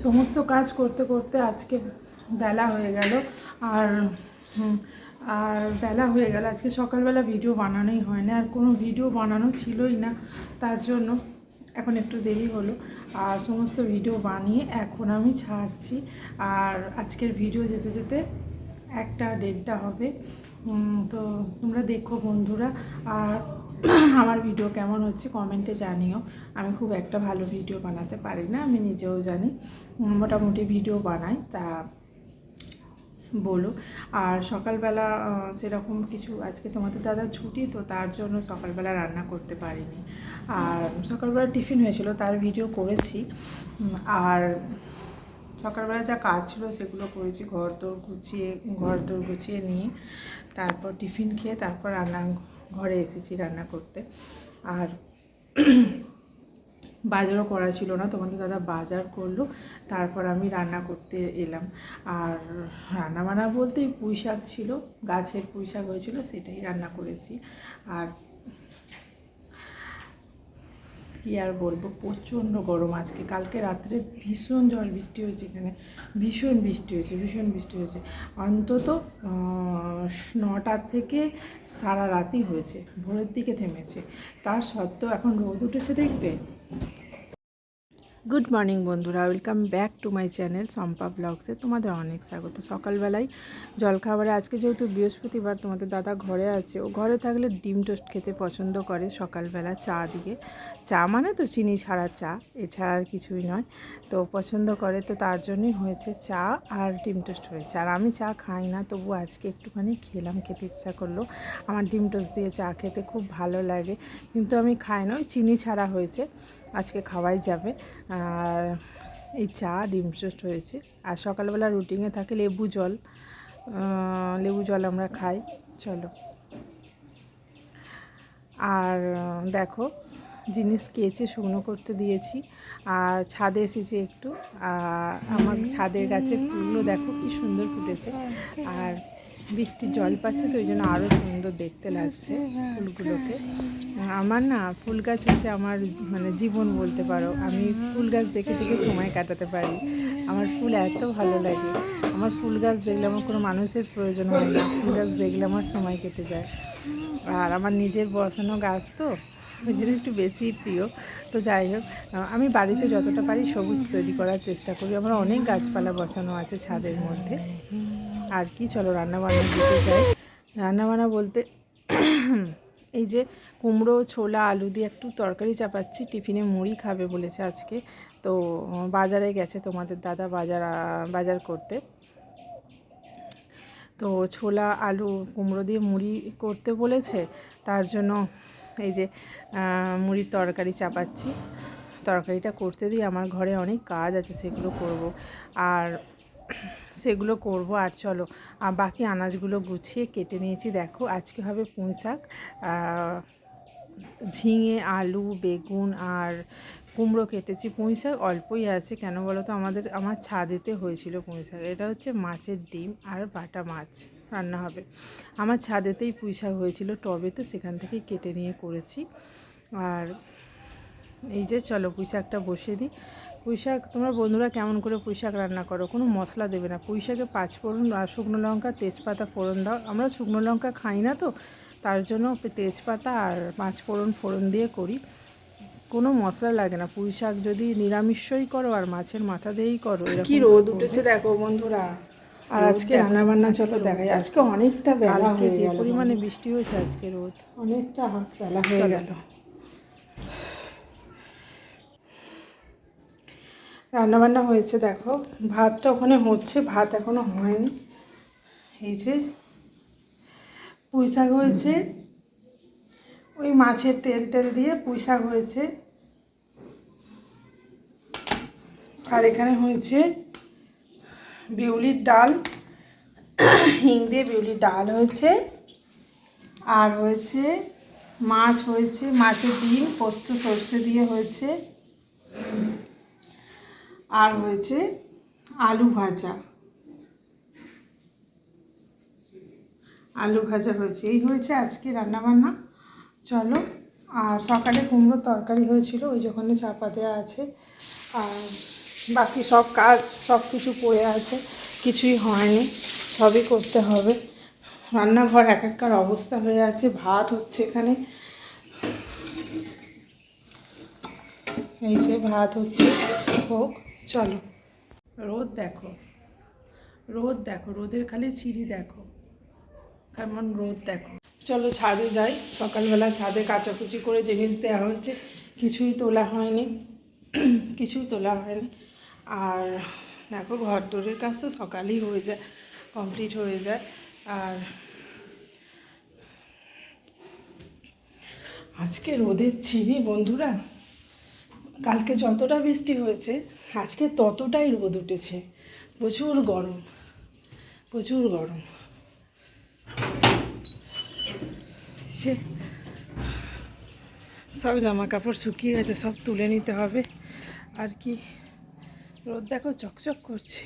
সমস্ত কাজ করতে করতে আজকে বেলা হয়ে গেল। আর আর বেলা হয়ে গেল, আজকে সকালবেলা ভিডিও বানানোই হয় না, আর কোনো ভিডিও বানানো ছিলই না, তার জন্য এখন একটু দেরি হলো। আর সমস্ত ভিডিও বানিয়ে এখন আমি ছাড়ছি। আর আজকের ভিডিও যেতে যেতে 1টা 1:30টা হবে। তো তোমরা দেখো বন্ধুরা। আর আমার ভিডিও কেমন হচ্ছে কমেন্টে জানিও। আমি খুব একটা ভালো ভিডিও বানাতে পারি না, আমি নিজেও জানি, মোটামুটি ভিডিও বানাই, তা বলো। আর সকালবেলা সেরকম কিছু, আজকে তোমাদের দাদা ছুটি, তো তার জন্য সকালবেলা রান্না করতে পারিনি। আর সকালবেলা টিফিন হয়েছিল, তার ভিডিও করেছি। আর সকালবেলা যা কাজ ছিল সেগুলো করেছি, ঘর দোর গুছিয়ে নিয়ে তারপর টিফিন খেয়ে তারপর ঘরে এসেছি রান্না করতে। আর বাজারও করা ছিল না, তোমাদের দাদা বাজার করলো, তারপর আমি রান্না করতে এলাম। আর রান্না বান্না বলতে পুঁই শাক ছিল, গাছের পুঁই শাক হয়েছিল, সেটাই রান্না করেছি। আর কী আর বলবো, প্রচণ্ড গরম আজকে। কালকে রাত্রে ভীষণ ঝড় বৃষ্টি হয়েছে, এখানে ভীষণ বৃষ্টি হয়েছে অন্তত 9টা থেকে সারা রাতই হয়েছে, ভোরের দিকে থেমেছে। তার সত্ত্বেও এখন রোদ উঠেছে দেখবে। গুড মর্নিং বন্ধুরা, welcome back to my channel Shampa ব্লগসে তোমাদের অনেক স্বাগত। সকালবেলায় জলখাবারে আজকে যেহেতু বৃহস্পতিবার, তোমাদের দাদা ঘরে আছে, ও ঘরে থাকলে ডিম টোস্ট খেতে পছন্দ করে সকালবেলা চা দিয়ে। চা মানে তো চিনি ছাড়া চা, এছাড়া আর কিছুই নয়, তো পছন্দ করে, তো তার জন্যই হয়েছে চা আর ডিম টোস্ট হয়েছে। আর আমি চা খাই না, তবু আজকে একটুখানি খেতে ইচ্ছা করলো। আমার ডিম টোস্ট দিয়ে চা খেতে খুব ভালো লাগে, কিন্তু আমি খাই না, ওই চিনি ছাড়া হয়েছে, আজকে খাওয়াই যাবে। আর এই চা ডিম টোস্ট হয়েছে। আর সকালবেলা রুটিনে থাকে লেবু জল আমরা খাই। চলো। আর দেখো, জিনিস কেচে শুকনো করতে দিয়েছি, আর ছাদে এসেছি একটু। আর আমার ছাদের গাছে ফুলগুলো দেখো কি সুন্দর ফুটেছে, আর বৃষ্টির জল পাচ্ছে, তো ওই জন্য আরও সুন্দর দেখতে লাগছে ফুলগুলোকে। আমার না ফুল গাছ হচ্ছে আমার মানে জীবন বলতে পারো। আমি ফুল গাছ দেখে দেখে সময় কাটাতে পারি, আমার ফুল এত ভালো লাগে। আমার ফুল গাছ দেখলে আমার কোনো মানুষের প্রয়োজন হয় না, ফুল গাছ দেখলে আমার সময় কেটে যায়। আর আমার নিজের বসানো গাছ, তো ওই জন্য একটু বেশি প্রিয়। তো যাই হোক, আমি বাড়িতে যতটা পারি সবুজ তৈরি করার চেষ্টা করি। আমার অনেক গাছপালা বসানো আছে ছাদের মধ্যে। আর কি, চলো রান্নাবান্না দিতে যাই। রান্নাবান্না বলতে এই যে কুমড়ো, ছোলা, আলু দিয়ে একটু তরকারি চাপাচ্ছি, টিফিনে মুড়ি খাবে বলেছে আজকে। তো বাজারে গেছে তোমাদের দাদা বাজার করতে, তো ছোলা, আলু, কুমড়ো দিয়ে মুড়ি করতে বলেছে, তার জন্য এই যে মুড়ির তরকারি চাপাচ্ছি। তরকারিটা করতে দিয়ে আমার ঘরে অনেক কাজ আছে, সেগুলো করব। আর চলো, বাকি আনাজগুলো গুছিয়ে কেটে নিয়েছি। দেখো আজকে হবে পুঁই শাক, ঝিঙে, আলু, বেগুন আর কুমড়ো কেটেছি। পুঁই শাক অল্পই আছে, কেন বলো তো, আমার ছাদেতে হয়েছিল পুঁই শাক। এটা হচ্ছে মাছের ডিম আর বাটা মাছ রান্না হবে। আমার ছাদেতেই পুঁই শাক হয়েছিল টবে, তো সেখান থেকেই কেটে নিয়ে করেছি। আর এই যে চলো পুঁই শাকটা বসিয়ে দিই। পুঁই শাক তোমরা বন্ধুরা কেমন করে পুঁই শাক রান্না করো? কোনো মশলা দেবে না, পুঁই শাকে 5 ফোড়ন আর শুকনো লঙ্কা, তেজপাতা ফোড়ন দাও। আমরা শুকনো লঙ্কা খাই না, তো তার জন্য তেজপাতা আর 5 ফোড়ন দিয়ে করি, কোনো মশলা লাগে না। পুঁই শাক যদি নিরামিষই করো আর মাছের মাথা দিয়েই করো, কি রোদ উঠেছে দেখো বন্ধুরা। আর আজকে রান্নাবান্না চলো দেখাই। আজকে অনেকটা বেলা হয়ে গেল, যে পরিমাণে বৃষ্টি হয়েছে আজকে, রোদ অনেকটা বেলা হয়ে গেল। রান্নাবান্না হয়েছে দেখো, ভাতটা ওখানে হচ্ছে, ভাত এখনও হয়নি। এই যে পুঁই শাক হয়েছে, ওই মাছের তেল দিয়ে পুঁই শাক হয়েছে। আর এখানে হয়েছে বিউলির ডাল, হিং দিয়ে বিউলির ডাল হয়েছে। আর হয়েছে মাছের ডিম পোস্ত সর্ষে দিয়ে হয়েছে। আর হয়েছে আলু ভাজা হয়েছে। এই হয়েছে আজকে রান্নাবান্না। চলো। আর সকালে কুমড়োর তরকারি হয়েছিল, ওই যখন চাপা দেওয়া আছে। আর বাকি সব কাজ সব কিছু পড়ে আছে, কিছুই হয়নি, সবই করতে হবে। রান্নাঘর এক একটার অবস্থা হয়ে আছে। ভাত হচ্ছে এখানে, এই যে ভাত হচ্ছে, হোক। চলো, রোদ দেখো, রোদ দেখো, রোদের খালি চিরি দেখো, কেমন রোদ দেখো। চলো ছাদে যাই। সকালবেলা ছাদে কাচাকুচি করে জিনিস দেওয়া হচ্ছে, কিছুই তোলা হয়নি, কিছুই তোলা হয়নি। আর দেখো ঘর দোরের কাজ তো সকালেই হয়ে যায়, কমপ্লিট হয়ে যায়। আর আজকে রোদের চিরি বন্ধুরা, কালকে যতটা বৃষ্টি হয়েছে আজকে ততটাই রোদ উঠেছে। প্রচুর গরম, প্রচুর গরম। সে সব জামা কাপড় শুকিয়ে গেছে, সব তুলে নিতে হবে। আর কি রোদ দেখো চকচক করছে।